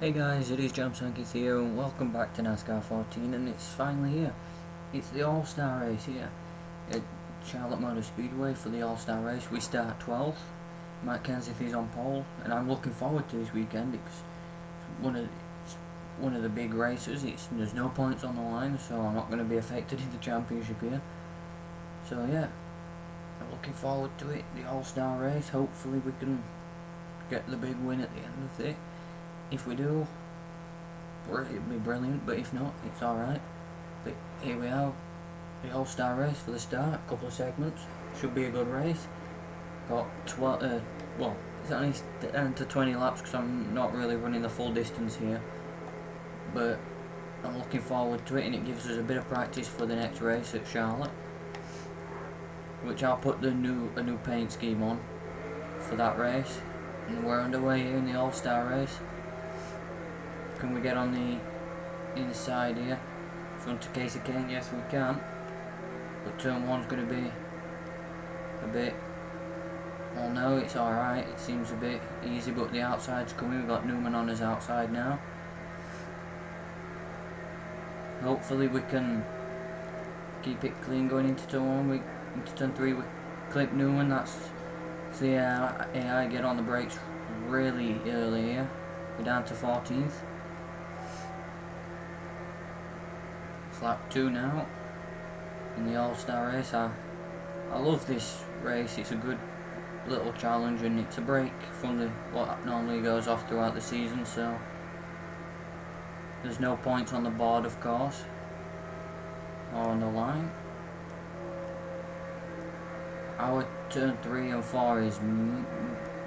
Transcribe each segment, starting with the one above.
Hey guys, it is Sankis here and welcome back to NASCAR 14, and it's finally here. It's the All-Star race here at Charlotte Motor Speedway for the All-Star race. We start 12th. Matt Kenseth is on pole, and I'm looking forward to this weekend because it's one of the big races. There's no points on the line, so I'm not going to be affected in the championship here. So yeah, I'm looking forward to it, the All-Star race. Hopefully we can get the big win at the end of it. If we do, it'll be brilliant, but if not, it's alright. But here we are, the All-Star race for the start, a couple of segments, should be a good race. Got it's only 10 to 20 laps because I'm not really running the full distance here. But I'm looking forward to it, and it gives us a bit of practice for the next race at Charlotte. Which I'll put a new paint scheme on for that race. And we're underway here in the All-Star race. Can we get on the inside here? Front of Casey Kane? Yes, we can. But turn one's going to be a bit... Well, no, it's alright. It seems a bit easy, but the outside's coming. We've got Newman on his outside now. Hopefully we can keep it clean going into turn 1. Into turn 3 we clip Newman. That's the AI get on the brakes really early here. We're down to 14th. Lap 2 now in the All-Star race. I love this race. It's a good little challenge, and it's a break from what normally goes off throughout the season, so there's no points on the board, of course, or on the line. Our turn 3 and 4 is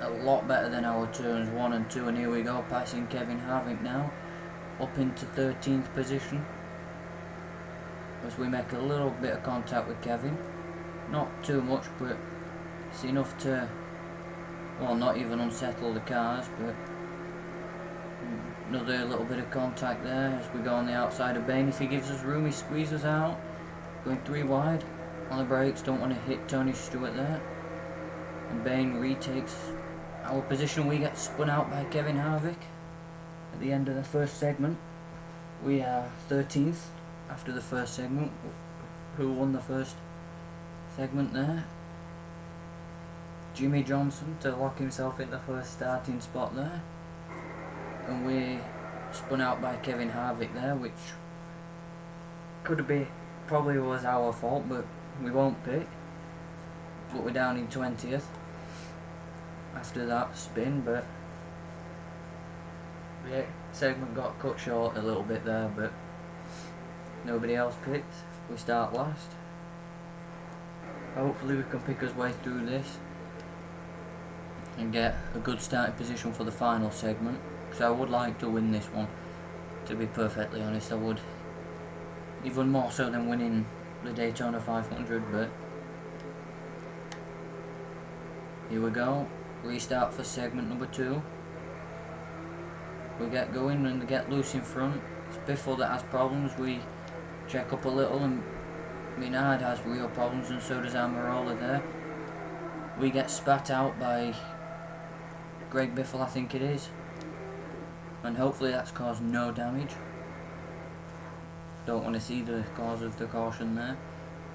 a lot better than our turns 1 and 2, and here we go, passing Kevin Harvick now up into 13th position. As we make a little bit of contact with Kevin, not too much, but it's enough to, well, not even unsettle the cars, but another little bit of contact there as we go on the outside of Bain. If he gives us room, he squeezes out, going 3 wide on the brakes. Don't want to hit Tony Stewart there, and Bain retakes our position. We get spun out by Kevin Harvick at the end of the first segment. We are 13th after the first segment. Who won the first segment there? Jimmy Johnson to lock himself in the first starting spot there, and we spun out by Kevin Harvick there, which probably was our fault, but we won't pick. But we're down in 20th after that spin, but the segment got cut short a little bit there, but nobody else picked. We start last. Hopefully we can pick our way through this and get a good starting position for the final segment, because I would like to win this one, to be perfectly honest. I would, even more so than winning the Daytona 500, but here we go. Restart for segment number 2. We get going and get loose in front. It's Biffle that has problems. We check up a little, and Minard has real problems, and so does Amarola there. We get spat out by Greg Biffle, I think it is, and hopefully that's caused no damage. Don't want to see the cause of the caution there,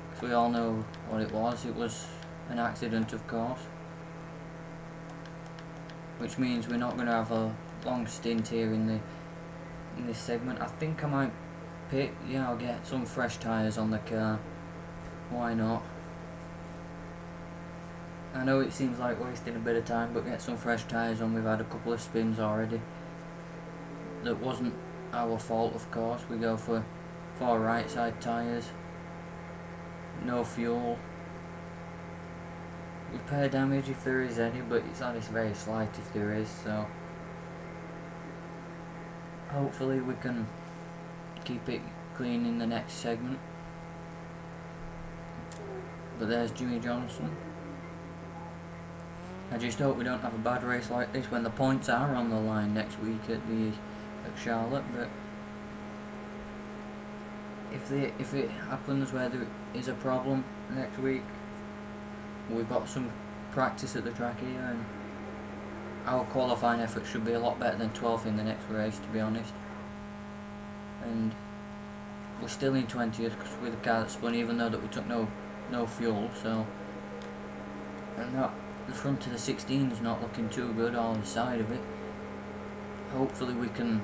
because we all know what it was. It was an accident, of course, which means we're not going to have a long stint here in this segment. I think I might pit. Yeah, I'll get some fresh tyres on the car. Why not? I know it seems like wasting a bit of time, but get some fresh tyres on. We've had a couple of spins already. That wasn't our fault, of course. We go for 4 right side tyres. No fuel. Repair damage if there is any, but it's only very slight if there is, so hopefully we can keep it clean in the next segment. But there's Jimmy Johnson. I just hope we don't have a bad race like this when the points are on the line next week at Charlotte. But if it happens where there is a problem next week, we've got some practice at the track here, and our qualifying effort should be a lot better than 12th in the next race, to be honest. And we're still in 20th because we're the car that spun, even though that we took no fuel. So, and that the front of the 16 is not looking too good, on the side of it. Hopefully we can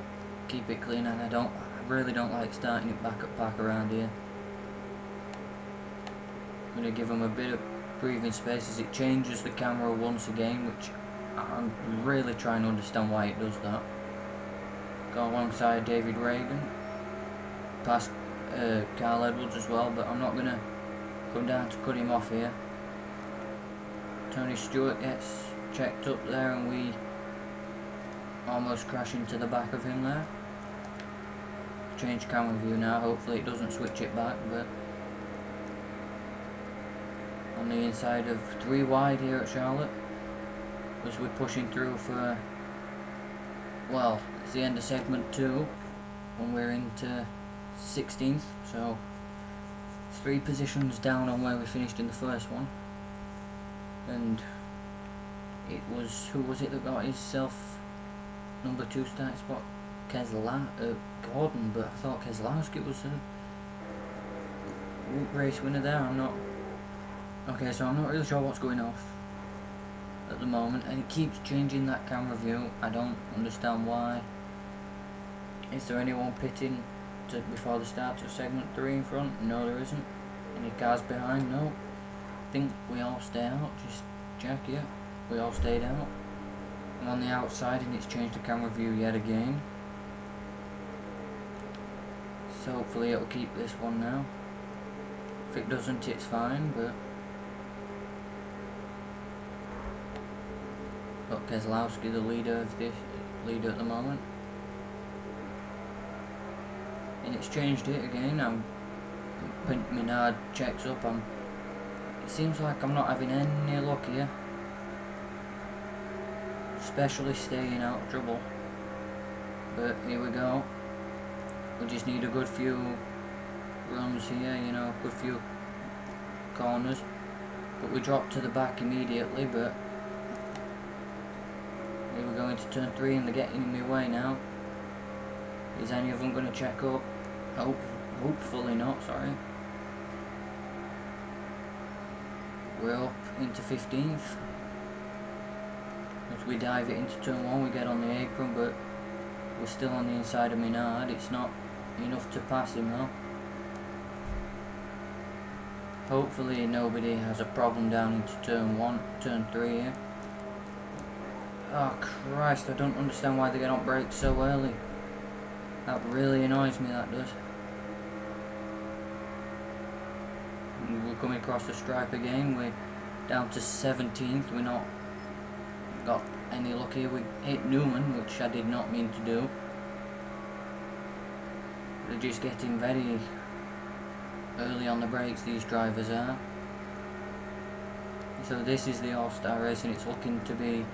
keep it clean, and I really don't like starting it back at back around here. I'm going to give them a bit of breathing space as it changes the camera once again, which I'm really trying to understand why it does that. Go alongside David Reagan, past Carl Edwards as well, but I'm not going to come down to cut him off here. Tony Stewart gets checked up there, and we almost crash into the back of him there. Change camera view now, hopefully it doesn't switch it back, but on the inside of 3 wide here at Charlotte, as we're pushing through for, well, it's the end of segment 2 when we're into 16th, so it's 3 positions down on where we finished in the first one. And it was, who was it that got himself number 2 start spot? Gordon, but I thought Keselowski was the race winner there. I'm not. Okay, so I'm not really sure what's going off at the moment, and it keeps changing that camera view. I don't understand why. Is there anyone pitting before the start of segment 3 in front? No, there isn't. Any cars behind? No. I think we all stay out. Just check, yeah. We all stayed out. I'm on the outside, and it's changed the camera view yet again. So hopefully it'll keep this one now. If it doesn't, it's fine, but got Keselowski, the leader of this at the moment. And it's changed it again. Minard checks up. It seems like I'm not having any luck here, especially staying out of trouble. But here we go. We just need a good few runs here, you know, good few corners. But we drop to the back immediately, but here we're going to turn 3 and they're getting in my way now. Is any of them going to check up? Hopefully not, sorry. We're up into 15th. As we dive it into turn 1, we get on the apron, but we're still on the inside of Minard. It's not enough to pass him though. Hopefully nobody has a problem down into turn 3 here. Oh Christ, I don't understand why they get on brakes so early. That really annoys me, that does. And we're coming across the stripe again. We're down to 17th. We're not got any luck here. We hit Newman, which I did not mean to do. They're just getting very early on the brakes, these drivers are. So this is the All-Star race, and it's looking to be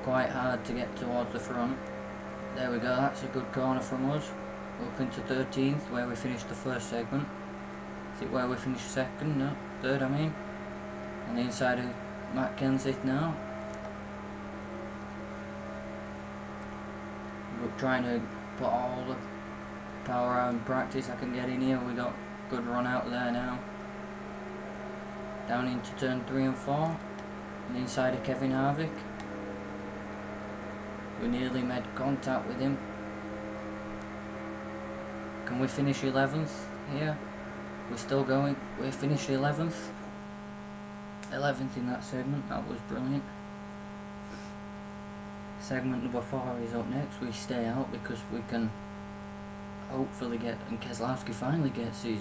quite hard to get towards the front. There we go, that's a good corner from us. Up into 13th, where we finished the first segment. Is it where we finished second? No, third I mean. On the inside of Matt Kenseth now. We're trying to put all the power out in practice I can get in here. We got good run out there now. Down into turn 3 and 4. On the inside of Kevin Harvick. We nearly made contact with him. Can we finish 11th here? We're still going. We finished 11th. 11th in that segment. That was brilliant. Segment number 4 is up next. We stay out because we can hopefully get, and Keselowski finally gets his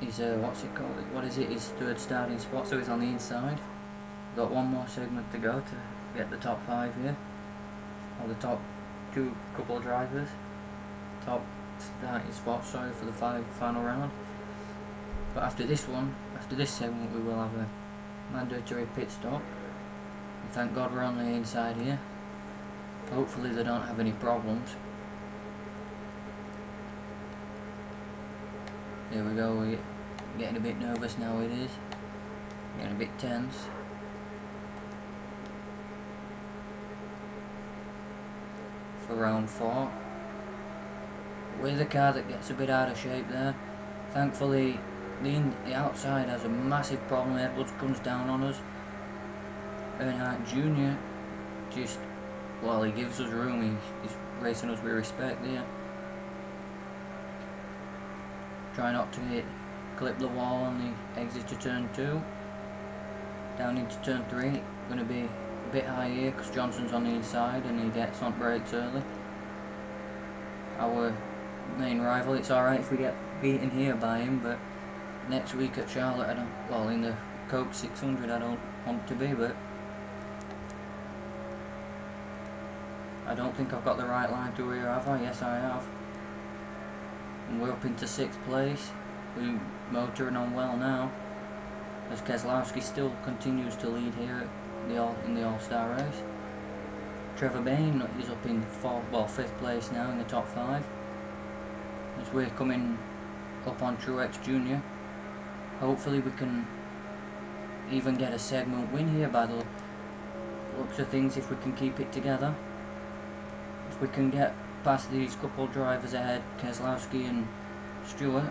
what's it called? What is it? His 3rd starting spot. So he's on the inside. We've got one more segment to go to get the top 5 here, or the top couple of drivers. Top starting spot. Sorry for the final round. But after this segment, we will have a mandatory pit stop. And thank God we're on the inside here. Hopefully they don't have any problems. Here we go, we're getting a bit nervous now, it is. Getting a bit tense. for round 4. We're the car that gets a bit out of shape there. Thankfully, the outside has a massive problem. Edwards comes down on us. Earnhardt Jr. just, well, he gives us room. He's racing us with respect there. Try not to clip the wall on the exit to turn 2. Down into turn 3. Going to be a bit high here because Johnson's on the inside and he gets on brakes early. Our main rival, it's alright if we get beaten here by him, but next week at Charlotte, well, in the Coke 600 I don't want to be, but I don't think I've got the right line through here, have I? Yes, I have. And we're up into 6th place. We're motoring on well now, as Keselowski still continues to lead here in the All-Star race. Trevor Bayne is up in 5th place now in the top 5. As we're coming up on Truex Jr. Hopefully we can even get a segment win here by the looks of things if we can keep it together. If we can get past these couple of drivers ahead, Keselowski and Stewart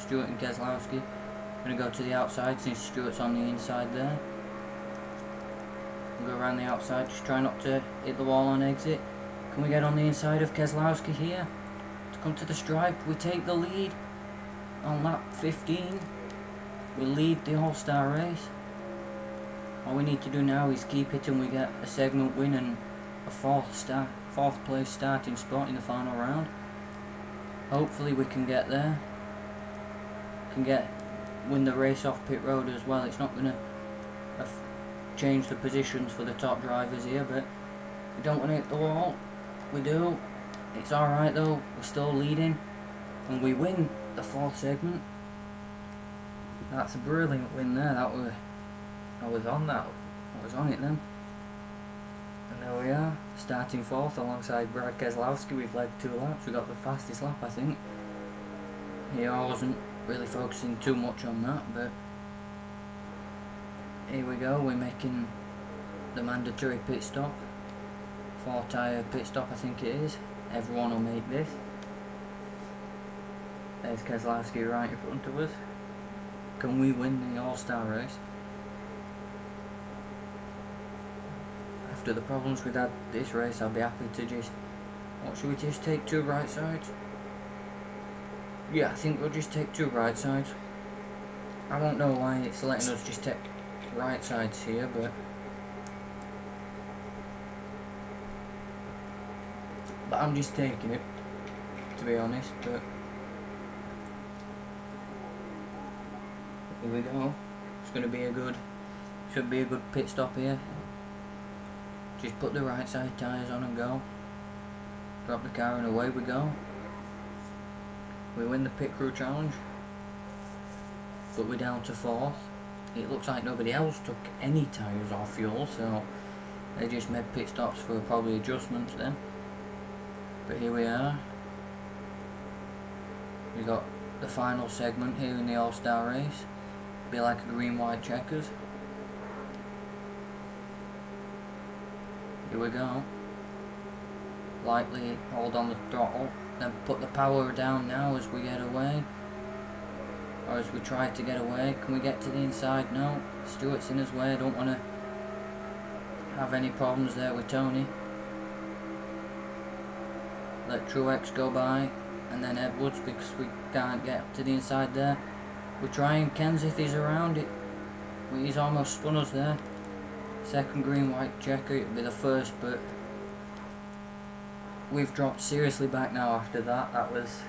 and Keselowski. I'm going to go to the outside since Stewart's on the inside there. We'll go around the outside, just try not to hit the wall on exit. Can we get on the inside of Keselowski here? To come to the stripe, we take the lead on lap 15. We lead the All-Star race. All we need to do now is keep it and we get a segment win and a 4th place starting spot in the final round. Hopefully we can get there. Win the race off pit road as well. It's not going to change the positions for the top drivers here, but we don't want to hit the wall. We do. It's alright though, we're still leading and we win the 4th segment. That's a brilliant win there. I was on it then. And there we are, starting 4th alongside Brad Keselowski. We've led 2 laps. We got the fastest lap, I think. Here I wasn't really focusing too much on that, but here we go. We're making the mandatory pit stop. 4 tyre pit stop, I think it is. Everyone will make this. There's Keselowski right in front of us. Can we win the All-Star race? After the problems we've had this race, I'll be happy to just... What, should we just take 2 right sides? Yeah, I think we'll just take 2 right sides. I don't know why it's letting us just take right sides here, but I'm just taking it, to be honest. But here we go. It's going to be should be a good pit stop here. Just put the right side tyres on and go. Drop the car and away we go. We win the pit crew challenge, but we're down to 4th. It looks like nobody else took any tyres or fuel, so they just made pit stops for probably adjustments then. But here we are. We got the final segment here in the All-Star race. Be like a green-white checkers. Here we go. Lightly hold on the throttle, then put the power down now as we get away. Or as we try to get away. Can we get to the inside? No. Stewart's in his way. I don't want to have any problems there with Tony. Let Truex go by, and then Edwards, because we can't get to the inside there. We're trying. Kenseth is around it. He's almost spun us there. Second green-white checker. It'll be the first, but we've dropped seriously back now after that. That was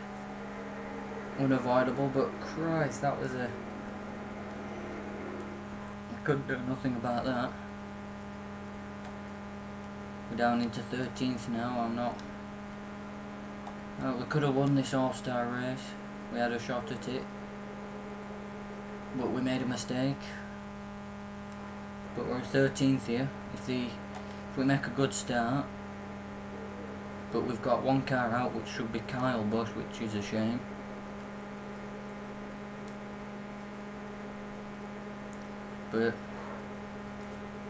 unavoidable, but Christ, that was I couldn't do nothing about that. We're down into 13th now. We could have won this All-Star race. We had a shot at it, but we made a mistake. But we're 13th here. If we make a good start, but we've got 1 car out, which should be Kyle Busch, which is a shame. But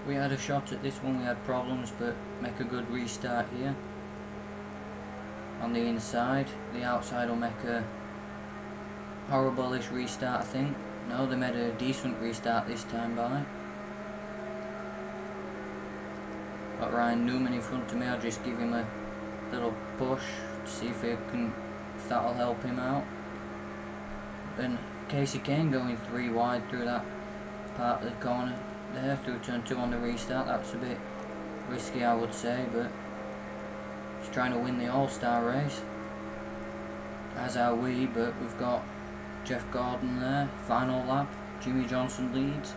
We had a shot at this one, we had problems, but make a good restart here. On the inside, the outside will make a horrible-ish restart, I think. No, they made a decent restart this time by. Got Ryan Newman in front of me, I'll just give him a little push to see if that'll help him out. Then Casey Kane going 3 wide through that part of the corner there, through turn 2 on the restart. That's a bit risky, I would say, but he's trying to win the All-Star race, as are we. But we've got Jeff Gordon there, final lap, Jimmy Johnson leads.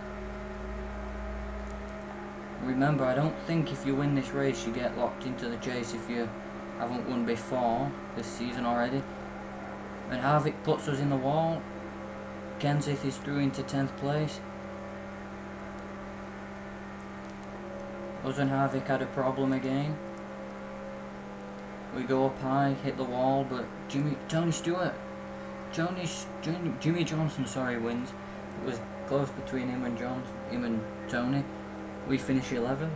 Remember, I don't think if you win this race you get locked into the chase if you haven't won before this season already. And Harvick puts us in the wall. Kenseth is through into 10th place. Us and Harvick had a problem again. We go up high, hit the wall, but Jimmy Johnson, sorry, wins. It was close between him and Tony. We finish 11th.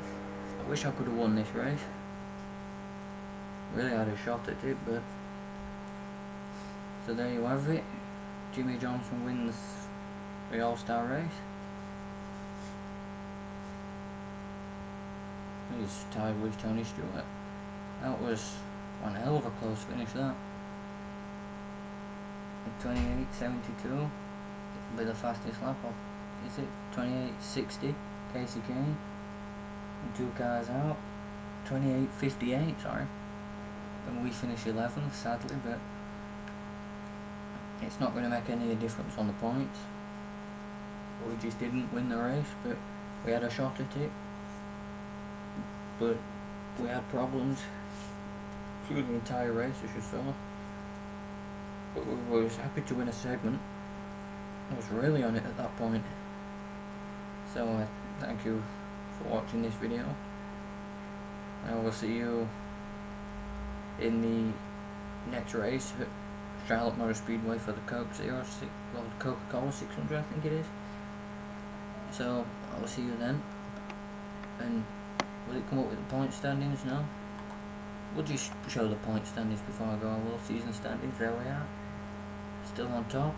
I wish I could have won this race. Really had a shot at it, but so there you have it. Jimmy Johnson wins the All-Star race. He's tied with Tony Stewart. That was one hell of a close finish, that. 28.72 be the fastest lap of, is it? 28.60 Casey Kane, and 2 cars out. 28.58, sorry, and we finish 11th, sadly, but it's not going to make any difference on the points. We just didn't win the race, but we had a shot at it. But we had problems through the entire race, as you saw. But we was happy to win a segment. I was really on it at that point. So thank you for watching this video. I will see you in the next race at Charlotte Motor Speedway for the Coca-Cola 600, I think it is. So I will see you then. And will it come up with the point standings now? We'll just show the point standings before I go. Well, season standings, there we are. Still on top.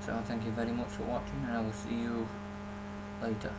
So thank you very much for watching, and I will see you later.